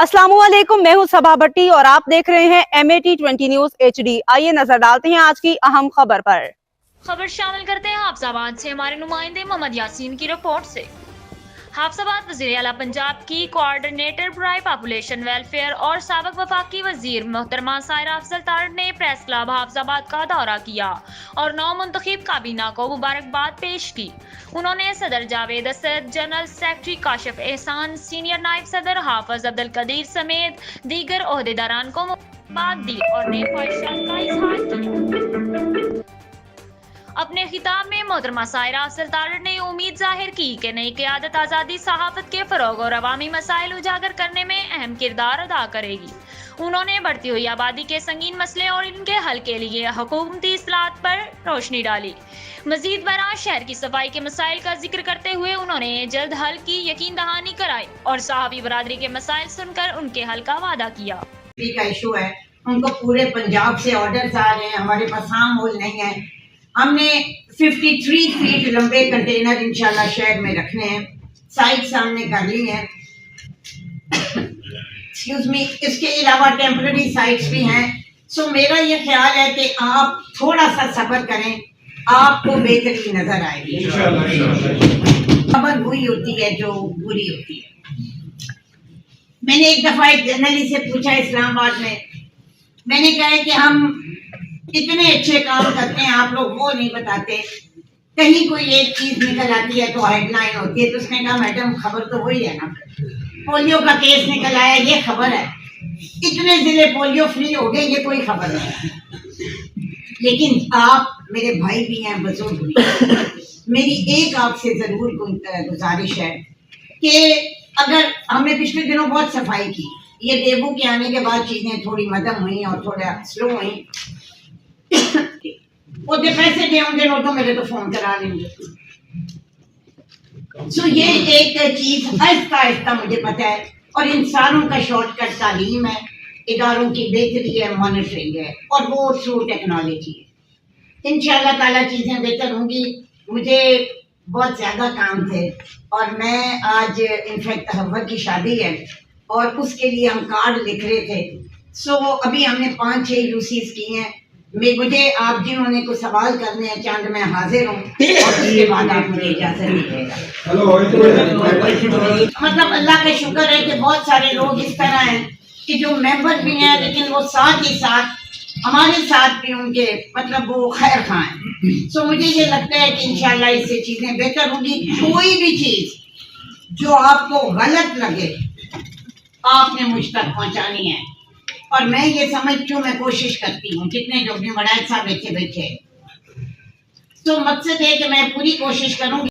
अस्सलामुअलैकुम, मैं हूं सबा भट्टी और आप देख रहे हैं MAT20 न्यूज HD। आइए नजर डालते हैं आज की अहम खबर पर। खबर शामिल करते हैं हाफजाबाद से हमारे नुमाइंदे मोहम्मद यासीन की रिपोर्ट से। हाफजाबाद वज़ीर आला पंजाब की कोऑर्डिनेटर बराए पॉपुलेशन वेलफेयर और साबिक वफाकी वजीर मोहतरमा सायरा अफजल तारड़ ने प्रेस क्लब हाफजाबाद का दौरा किया और नौ मुंतखब काबीना को मुबारकबाद पेश की। उन्होंने सदर जावेद असद, जनरल सेक्रेटरी काशिफ एहसान, सीनियर नायब सदर हाफिज अब्दुल कदीर समेत दीगर ओहदेदारान को मुबारकबाद दी और नेक ख्वाहिशात का इजहार किया। अपने खिताब में मोहतरमा सायरा अफजल तारड़ ने उम्मीद जाहिर की कि नई क़यादत आज़ादी सहाफ़त के फ़रोग़ और अवामी मसाइल उजागर करने में अहम किरदार अदा करेगी। उन्होंने बढ़ती हुई आबादी के संगीन मसले और इनके हल के लिए हुकूमती इस्लाहत पर रोशनी डाली। मजीद बरां शहर की सफाई के मसाइल का जिक्र करते हुए उन्होंने जल्द हल की यकीन दहानी कराई और सहाबी बरादरी के मसाइल सुनकर उनके हल का वादा किया। का इशू है, उनको पूरे पंजाब से ऑर्डर्स आ रहे हैं, हमारे पास आम होल नहीं है। हमने 53 फीट लंबे कंटेनर इंशाल्लाह शहर में रखने हैं, साइट सामने कर ली है। एक्सक्यूज मी, इसके अलावा टेम्पररी साइट्स भी हैं। सो मेरा ये ख्याल है कि आप थोड़ा सा सब्र करें, आपको बेहतरी नजर आएगी। खबर हुई होती है जो बुरी होती है। मैंने एक दफा एक जर्नलिस्ट से पूछा इस्लामाबाद में, मैंने कहा है कि हम इतने अच्छे काम करते हैं, आप लोग वो नहीं बताते, कहीं कोई एक चीज निकल आती है तो हेडलाइन होती है। तो उसने कहा मैडम खबर तो वही है ना, पोलियो का केस निकल आया ये खबर है, इतने जिले पोलियो फ्री हो गए ये कोई खबर नहीं है। लेकिन आप मेरे भाई भी हैं, बुजुर्ग भी हैं, मेरी एक आपसे जरूर गुजारिश है कि अगर हमने पिछले दिनों बहुत सफाई की, ये डेंगू के आने के बाद चीजें थोड़ी मध्यम हुई और थोड़ा स्लो हुई, वो पैसे दे होंगे नोटों मेरे तो फोन करा लेंगे। सो ये एक चीज आहिस्ता आहिस्ता मुझे पता है, और इंसानों का शॉर्टकट तालीम है, इदारों की बेहतरी है, मॉनिटरिंग है, और वो थ्रू टेक्नोलॉजी है। इंशाल्लाह ताला चीजें बेहतर होंगी। मुझे बहुत ज्यादा काम थे और मैं आज इनफैक्ट हव्वा की शादी है और उसके लिए हम कार्ड लिख रहे थे। सो अभी हमने 5-6 यूसीज की हैं। मुझे आप जिन्होंने कुछ सवाल करने हैं चांद मैं हाजिर हूँ, और उसके बाद आप मुझे इजाजत दीजिएगा। मतलब अल्लाह का शुक्र है कि बहुत सारे लोग इस तरह हैं कि जो मेंबर भी हैं लेकिन वो साथ ही साथ हमारे साथ भी उनके मतलब वो खैर खां हैं। सो मुझे ये लगता है कि इंशाल्लाह इससे चीजें बेहतर होंगी। कोई भी चीज जो आपको गलत लगे आपने मुझ तक पहुंचानी है, और मैं ये समझ क्यों मैं कोशिश करती हूँ, जितने जो भी बड़ा साहब बैठे बैठे, तो मकसद है कि मैं पूरी कोशिश करूँ